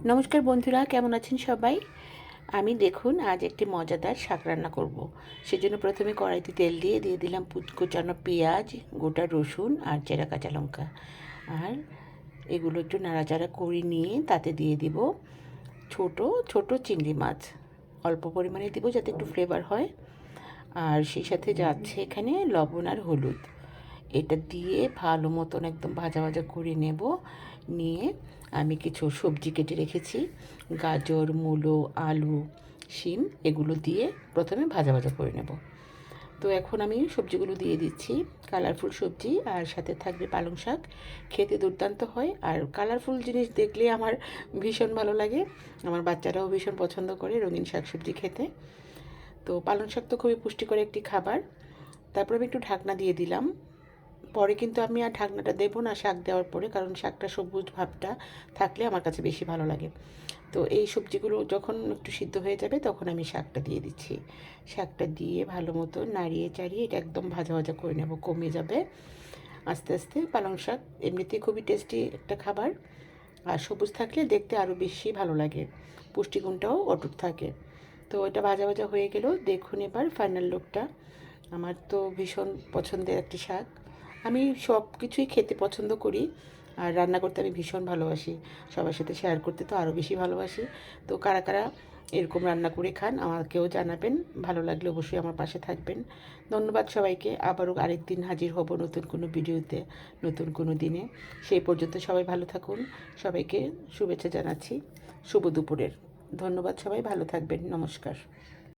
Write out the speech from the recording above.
নমস্কার বন্ধুরা, কেমন আছেন সবাই? আমি দেখুন আজ একটি মজাদার শাক রান্না করব। সেজন্য প্রথমে কড়াইতে তেল দিয়ে দিলাম কুচানো পেঁয়াজ, গোটা রসুন আর চেরা কাঁচা লঙ্কা। আর এগুলো একটু নাড়াচাড়া করে নিয়ে তাতে দিয়ে দিব ছোট ছোট চিংড়ি মাছ। অল্প পরিমাণে দিব যাতে একটু ফ্লেভার হয়। আর সেই সাথে যাচ্ছে এখানে লবণ আর হলুদ। এটা দিয়ে ভালো মতন একদম ভাজা ভাজা করে নেব। নিয়ে আমি কিছু সবজি কেটে রেখেছি, গাজর, মূলো, আলু, শিম, এগুলো দিয়ে প্রথমে ভাজা ভাজা করে নেব। তো এখন আমি সবজিগুলো দিয়ে দিচ্ছি, কালারফুল সবজি, আর সাথে থাকবে পালং শাক। খেতে দুর্দান্ত হয়, আর কালারফুল জিনিস দেখলে আমার ভীষণ ভালো লাগে। আমার বাচ্চারাও ভীষণ পছন্দ করে রঙিন শাক সবজি খেতে। তো পালং শাক তো খুবই পুষ্টিকর একটি খাবার। তারপর আমি একটু ঢাকনা দিয়ে দিলাম। পরে কিন্তু আমি আর ঢাকনাটা দেবো না শাক দেওয়ার পরে, কারণ শাকটা সবুজ ভাবটা থাকলে আমার কাছে বেশি ভালো লাগে। তো এই সবজিগুলো যখন একটু সিদ্ধ হয়ে যাবে তখন আমি শাকটা দিয়ে দিচ্ছি। শাকটা দিয়ে ভালো মতো নাড়িয়ে চাড়িয়ে এটা একদম ভাজা ভাজা করে নেব, কমে যাবে আস্তে আস্তে। পালং শাক এমনিতেই খুবই টেস্টি একটা খাবার, আর সবুজ থাকলে দেখতে আরও বেশি ভালো লাগে, পুষ্টিগুণটাও অটুট থাকে। তো এটা ভাজা ভাজা হয়ে গেল, দেখুন এবার ফাইনাল লুকটা। আমার তো ভীষণ পছন্দের একটি শাক। আমি সব কিছুই খেতে পছন্দ করি, আর রান্না করতে আমি ভীষণ ভালোবাসি। সবার সাথে শেয়ার করতে তো আরও বেশি ভালোবাসি। তো কারা কারা এরকম রান্না করে খান আমাকেও জানাবেন। ভালো লাগলে অবশ্যই আমার পাশে থাকবেন। ধন্যবাদ সবাইকে। আবারও আরেকদিন হাজির হব নতুন কোনো ভিডিওতে, নতুন কোনো দিনে। সেই পর্যন্ত সবাই ভালো থাকুন। সবাইকে শুভেচ্ছা জানাচ্ছি শুভ দুপুরের। ধন্যবাদ, সবাই ভালো থাকবেন। নমস্কার।